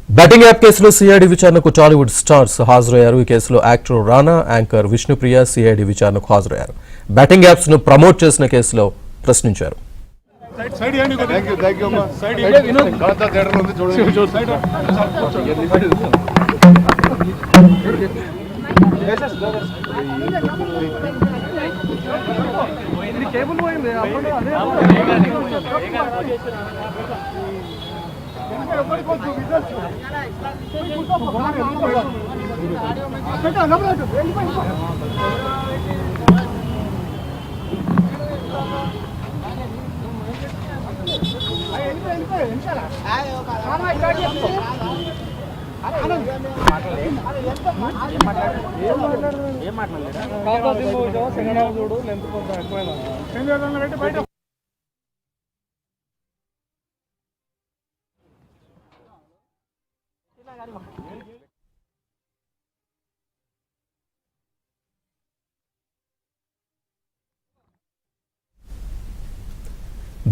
Batting app కేసులో CID విచారణకు Tollywood stars హాజరయ్యారు. ఈ కేసులో యాక్టర్ రానా, యాంకర్ విష్ణుప్రియ సిఐడి విచారణకు హాజరయ్యారు. బ్యాటింగ్ యాప్స్ ను ప్రమోట్ చేసిన కేసులో ప్రశ్నించారు.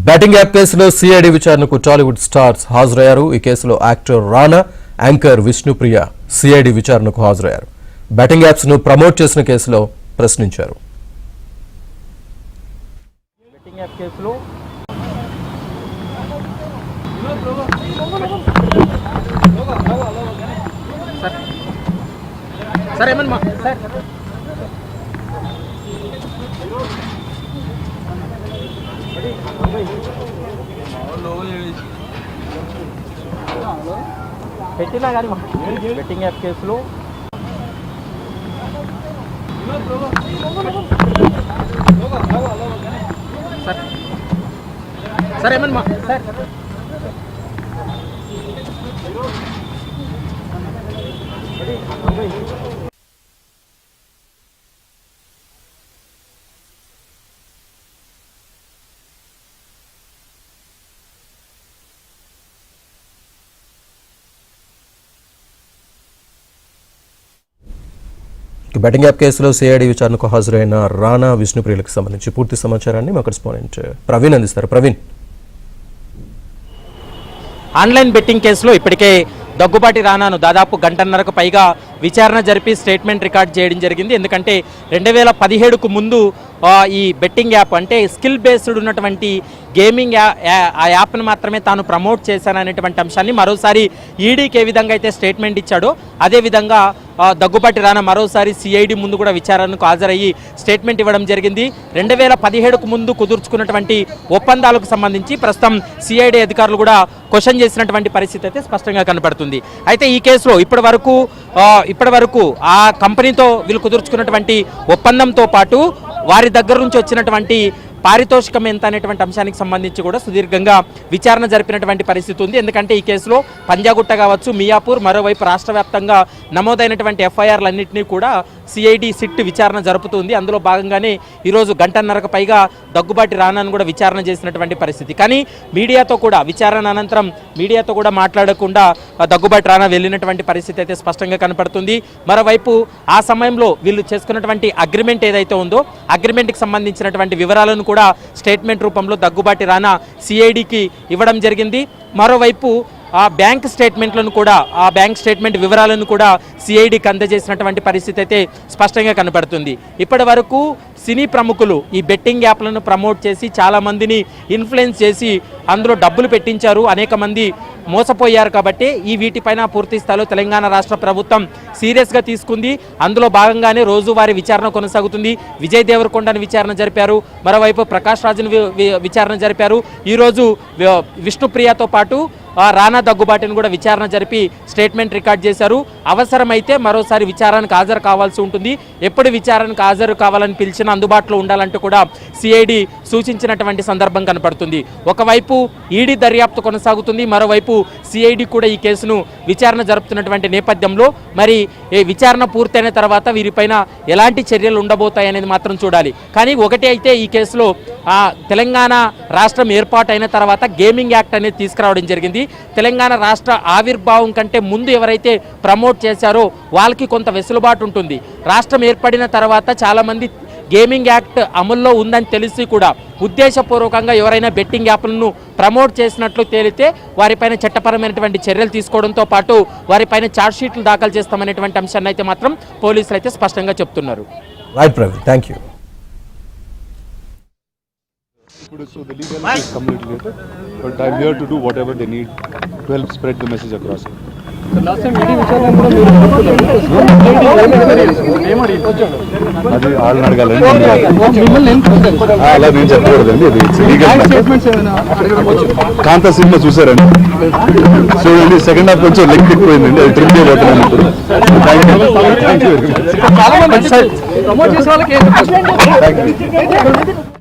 బ్యాటింగ్ యాప్ కేసులో సిఐడి విచారణకు టాలీవుడ్ స్టార్స్ హాజరయ్యారు. ఈ కేసులో యాక్టర్ రానా, యాంకర్ విష్ణుప్రియ సిఐడి విచారణకు హాజరయ్యారు. బ్యాటింగ్ యాప్స్ ను ప్రమోట్ చేసిన కేసులో ప్రశ్నించారు. పెట్టినా కానీ బెట్టింగ్ యాప్ కేసులో సార్ ఏమన్నా సార్ బ్యాటింగ్ యాప్ కేసులో సిఐడి విచారణకు హాజరైన రానా, విష్ణుప్రియలకు సంబంధించి పూర్తి సమాచారాన్ని మా కరెస్పాండెంట్ ప్రవీణ్ అందిస్తారు. ప్రవీణ్, ఆన్లైన్ బెట్టింగ్ కేసులో ఇప్పటికే దగ్గుబాటి రానాను దాదాపు గంటన్నరకు పైగా విచారణ జరిపి స్టేట్మెంట్ రికార్డ్ చేయడం జరిగింది. ఎందుకంటే 2017కు ముందు ఈ బెట్టింగ్ యాప్ అంటే స్కిల్ బేస్డ్ ఉన్నటువంటి గేమింగ్ ఆ యాప్ను మాత్రమే తాను ప్రమోట్ చేశాననేటువంటి అంశాన్ని మరోసారి ఈడీకి ఏ విధంగా అయితే స్టేట్మెంట్ ఇచ్చాడో అదేవిధంగా దగ్గుబాటి రానా మరోసారి సిఐడి ముందు కూడా విచారణకు హాజరయ్యి స్టేట్మెంట్ ఇవ్వడం జరిగింది. 2017కు ముందు కుదుర్చుకున్నటువంటి ఒప్పందాలకు సంబంధించి ప్రస్తుతం సిఐడి అధికారులు కూడా క్వశ్చన్ చేసినటువంటి పరిస్థితి అయితే స్పష్టంగా కనపడుతుంది. అయితే ఈ కేసులో ఇప్పటి వరకు ఆ కంపెనీతో వీళ్ళు కుదుర్చుకున్నటువంటి ఒప్పందంతో పాటు వారి దగ్గర నుంచి వచ్చినటువంటి పారితోషికం ఎంత అనేటువంటి అంశానికి సంబంధించి కూడా సుదీర్ఘంగా విచారణ జరిపినటువంటి పరిస్థితి ఉంది. ఎందుకంటే ఈ కేసులో పంజాగుట్ట కావచ్చు, మియాపూర్, మరోవైపు రాష్ట్ర వ్యాప్తంగా నమోదైనటువంటి ఎఫ్ఐఆర్లన్నింటినీ కూడా సిఐడి సిట్ విచారణ జరుపుతుంది. అందులో భాగంగానే ఈరోజు గంటన్నరకు పైగా దగ్గుబాటి రానాను కూడా విచారణ చేసినటువంటి పరిస్థితి. కానీ మీడియాతో కూడా విచారణ అనంతరం మీడియాతో కూడా మాట్లాడకుండా దగ్గుబాటి రానా వెళ్ళినటువంటి పరిస్థితి అయితే స్పష్టంగా కనపడుతుంది. మరోవైపు ఆ సమయంలో వీళ్ళు చేసుకున్నటువంటి అగ్రిమెంట్ ఏదైతే ఉందో అగ్రిమెంట్కి సంబంధించినటువంటి వివరాలను కూడా స్టేట్మెంట్ రూపంలో దగ్గుబాటి రానా సిఐడికి ఇవ్వడం జరిగింది. మరోవైపు ఆ బ్యాంక్ స్టేట్మెంట్లను కూడా ఆ బ్యాంక్ స్టేట్మెంట్ వివరాలను కూడా సిఐడికి అందజేసినటువంటి పరిస్థితి అయితే స్పష్టంగా కనపడుతుంది. ఇప్పటి వరకు సినీ ప్రముఖులు ఈ బెట్టింగ్ యాప్లను ప్రమోట్ చేసి చాలామందిని ఇన్ఫ్లుయెన్స్ చేసి అందులో డబ్బులు పెట్టించారు, అనేక మంది మోసపోయారు. కాబట్టి ఈ వీటిపైన పూర్తి స్థాయిలో తెలంగాణ రాష్ట్ర ప్రభుత్వం సీరియస్గా తీసుకుంది. అందులో భాగంగానే రోజువారీ విచారణ కొనసాగుతుంది. విజయ్ దేవరకొండను విచారణ జరిపారు, మరోవైపు ప్రకాష్ రాజును విచారణ జరిపారు. ఈరోజు విష్ణుప్రియతో పాటు రానా, దగ్గుబాటిని కూడా విచారణ జరిపి స్టేట్మెంట్ రికార్డ్ చేశారు. అవసరమైతే మరోసారి విచారణకు హాజరు కావాల్సి ఉంటుంది. ఎప్పుడు విచారణకు హాజరు కావాలని పిలిచినా అందుబాటులో ఉండాలంటూ కూడా సిఐడి సూచించినటువంటి సందర్భం కనపడుతుంది. ఒకవైపు ఈడీ దర్యాప్తు కొనసాగుతుంది, మరోవైపు సిఐడి కూడా ఈ కేసును విచారణ జరుపుతున్నటువంటి నేపథ్యంలో మరి విచారణ పూర్తయిన తర్వాత వీరిపైన ఎలాంటి చర్యలు ఉండబోతాయనేది మాత్రం చూడాలి. కానీ ఒకటి అయితే ఈ కేసులో తెలంగాణ రాష్ట్రం ఏర్పాటైన తర్వాత గేమింగ్ యాక్ట్ అనేది తీసుకురావడం జరిగింది. తెలంగాణ రాష్ట్ర ఆవిర్భావం కంటే ముందు ఎవరైతే ప్రమోట్ చేశారో వాళ్ళకి కొంత వెసులుబాటు ఉంటుంది. రాష్ట్రం ఏర్పడిన తర్వాత చాలామంది గేమింగ్ యాక్ట్ అమల్లో ఉందని తెలిసి కూడా ఉద్దేశపూర్వకంగా ఎవరైనా బెట్టింగ్ యాప్లను ప్రమోట్ చేసినట్లు తేలితే వారిపైన చట్టపరమైనటువంటి చర్యలు తీసుకోవడంతో పాటు వారిపైన ఛార్జ్షీట్లు దాఖలు చేస్తామనేటువంటి అంశాన్ని అయితే మాత్రం పోలీసులు అయితే స్పష్టంగా చెప్తున్నారు. Right Praveen, thank you. So the legal is communicated, but I'm here to do whatever they need to help spread the message across. అది వాళ్ళని అడగాలండి, అలా నేను చెప్పకూడదండి. ఇది కాంతా సినిమా చూసారండి, చూడండి సెకండ్ హాఫ్ కొంచెం లెగ్ ఎక్కువైందండి, అది ట్రిప్ చేయబోతున్నాను ఇప్పుడు. Thank you very much.